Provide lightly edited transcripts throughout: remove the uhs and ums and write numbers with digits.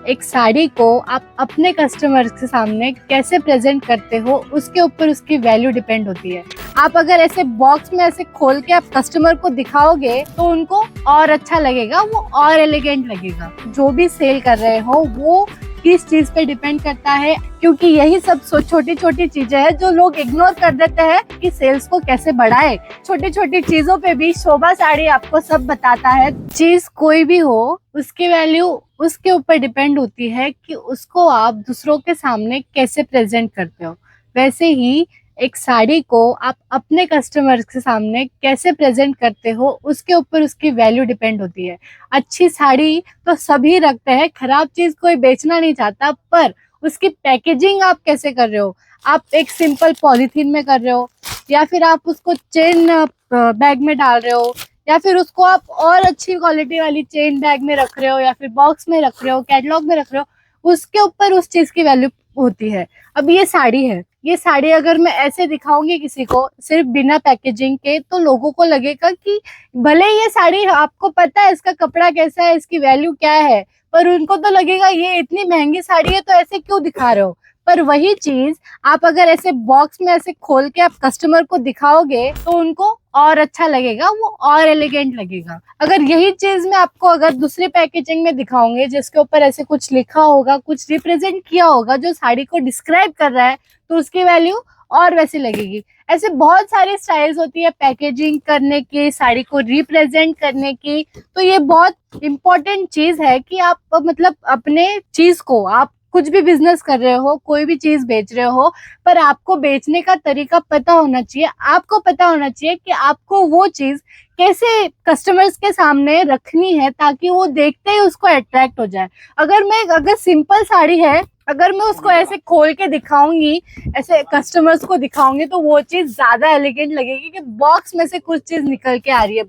एक साड़ी को आप अपने कस्टमर्स के सामने कैसे प्रेजेंट करते हो, उसके ऊपर उसकी वैल्यू डिपेंड होती है। आप अगर ऐसे बॉक्स में ऐसे खोल के आप कस्टमर को दिखाओगे तो उनको और अच्छा लगेगा, वो और एलिगेंट लगेगा। जो भी सेल कर रहे हो वो किस चीज पे डिपेंड करता है, क्योंकि यही सब छोटी छोटी चीजें हैं जो लोग इग्नोर कर देते हैं कि सेल्स को कैसे बढ़ाए। छोटी छोटी चीजों पे भी शोभा साड़ी आपको सब बताता है। चीज कोई भी हो, उसकी वैल्यू उसके ऊपर डिपेंड होती है कि उसको आप दूसरों के सामने कैसे प्रेजेंट करते हो। वैसे ही एक साड़ी को आप अपने कस्टमर्स के सामने कैसे प्रेजेंट करते हो, उसके ऊपर उसकी वैल्यू डिपेंड होती है। अच्छी साड़ी तो सभी रखते हैं, खराब चीज कोई बेचना नहीं चाहता, पर उसकी पैकेजिंग आप कैसे कर रहे हो। आप एक सिंपल पॉलीथीन में कर रहे हो, या फिर आप उसको चेन बैग में डाल रहे हो, या फिर उसको आप और अच्छी क्वालिटी वाली चेन बैग में रख रहे हो, या फिर बॉक्स में रख रहे हो, कैटलॉग में रख रहे हो, उसके ऊपर उस चीज की वैल्यू होती है। अब ये साड़ी है, ये साड़ी अगर मैं ऐसे दिखाऊंगी किसी को सिर्फ बिना पैकेजिंग के, तो लोगों को लगेगा कि भले ये साड़ी आपको पता है इसका कपड़ा कैसा है, इसकी वैल्यू क्या है, पर उनको तो लगेगा ये इतनी महंगी साड़ी है तो ऐसे क्यों दिखा रहे हो। पर वही चीज आप अगर ऐसे बॉक्स में ऐसे खोल के आप कस्टमर को दिखाओगे तो उनको और अच्छा लगेगा, वो और एलिगेंट लगेगा। अगर यही चीज मैं आपको अगर दूसरी पैकेजिंग में दिखाऊंगे जिसके ऊपर ऐसे कुछ लिखा होगा, कुछ रिप्रेजेंट किया होगा जो साड़ी को डिस्क्राइब कर रहा है, तो उसकी वैल्यू और वैसी लगेगी। ऐसे बहुत सारी स्टाइल्स होती है पैकेजिंग करने की, साड़ी को रिप्रेजेंट करने की। तो ये बहुत इंपॉर्टेंट चीज है कि आप मतलब अपने चीज को, आप कुछ भी बिजनेस कर रहे हो, कोई भी चीज बेच रहे हो, पर आपको बेचने का तरीका पता होना चाहिए। आपको पता होना चाहिए कि आपको वो चीज कैसे कस्टमर्स के सामने रखनी है ताकि वो देखते ही उसको अट्रैक्ट हो जाए। अगर सिंपल साड़ी है, अगर मैं उसको ऐसे खोल के दिखाऊंगी, ऐसे कस्टमर्स को दिखाऊंगी, तो वो चीज ज्यादा एलिगेंट लगेगी कि बॉक्स में से कुछ चीज निकल के आ रही है।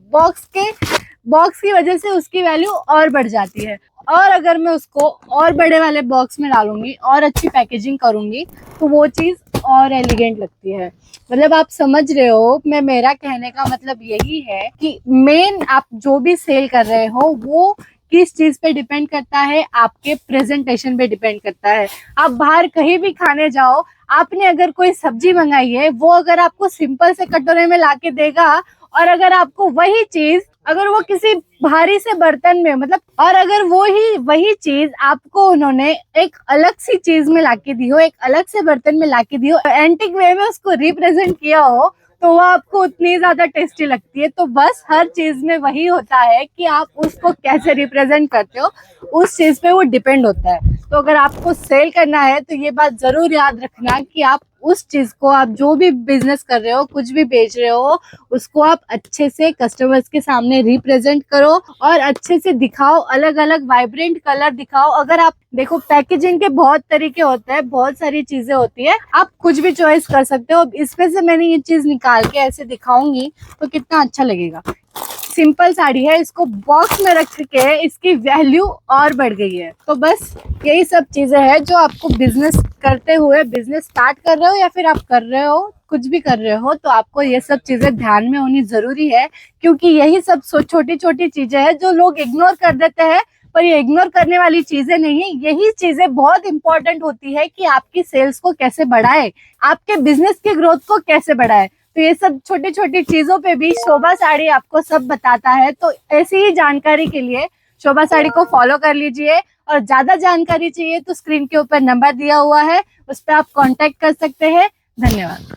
बॉक्स की वजह से उसकी वैल्यू और बढ़ जाती है। और अगर मैं उसको और बड़े वाले बॉक्स में डालूंगी और अच्छी पैकेजिंग करूंगी तो वो चीज और एलिगेंट लगती है। मतलब आप समझ रहे हो, मेरा कहने का मतलब यही है कि मेन आप जो भी सेल कर रहे हो वो किस चीज पे डिपेंड करता है, आपके प्रेजेंटेशन पे डिपेंड करता है। आप बाहर कहीं भी खाने जाओ, आपने अगर कोई सब्जी मंगाई है, वो अगर आपको सिंपल से कटोरे में लाके देगा, और अगर आपको वही चीज अगर वो किसी भारी से बर्तन में, मतलब, और अगर वही चीज आपको उन्होंने एक अलग सी चीज में लाके दी हो, एक अलग से बर्तन में लाके दी हो, एंटिक वे में उसको रिप्रेजेंट किया हो, तो वो आपको उतनी ज्यादा टेस्टी लगती है। तो बस हर चीज में वही होता है कि आप उसको कैसे रिप्रेजेंट करते हो, उस चीज पे वो डिपेंड होता है। तो अगर आपको सेल करना है तो ये बात जरूर याद रखना कि आप उस चीज को, आप जो भी बिजनेस कर रहे हो, कुछ भी बेच रहे हो, उसको आप अच्छे से कस्टमर्स के सामने रिप्रेजेंट करो और अच्छे से दिखाओ, अलग अलग वाइब्रेंट कलर दिखाओ। अगर आप देखो, पैकेजिंग के बहुत तरीके होते हैं, बहुत सारी चीजें होती है, आप कुछ भी चॉइस कर सकते हो। इसमें से मैंने ये चीज निकाल के ऐसे दिखाऊंगी तो कितना अच्छा लगेगा। सिंपल साड़ी है, इसको बॉक्स में रख के इसकी वैल्यू और बढ़ गई है। तो बस यही सब चीजें हैं जो आपको बिजनेस करते हुए, बिजनेस स्टार्ट कर रहे हो या फिर आप कर रहे हो, कुछ भी कर रहे हो, तो आपको ये सब चीजें ध्यान में होनी जरूरी है। क्योंकि यही सब छोटी छोटी चीजें हैं जो लोग इग्नोर कर देते हैं, पर ये इग्नोर करने वाली चीजें नहीं है। यही चीजें बहुत इंपॉर्टेंट होती है कि आपकी सेल्स को कैसे बढ़ाए, आपके बिजनेस की ग्रोथ को कैसे बढ़ाए। तो ये सब छोटी छोटी चीजों पे भी शोभा साड़ी आपको सब बताता है। तो ऐसी ही जानकारी के लिए शोभा साड़ी को फॉलो कर लीजिए। और ज्यादा जानकारी चाहिए तो स्क्रीन के ऊपर नंबर दिया हुआ है, उस पर आप कांटेक्ट कर सकते हैं। धन्यवाद।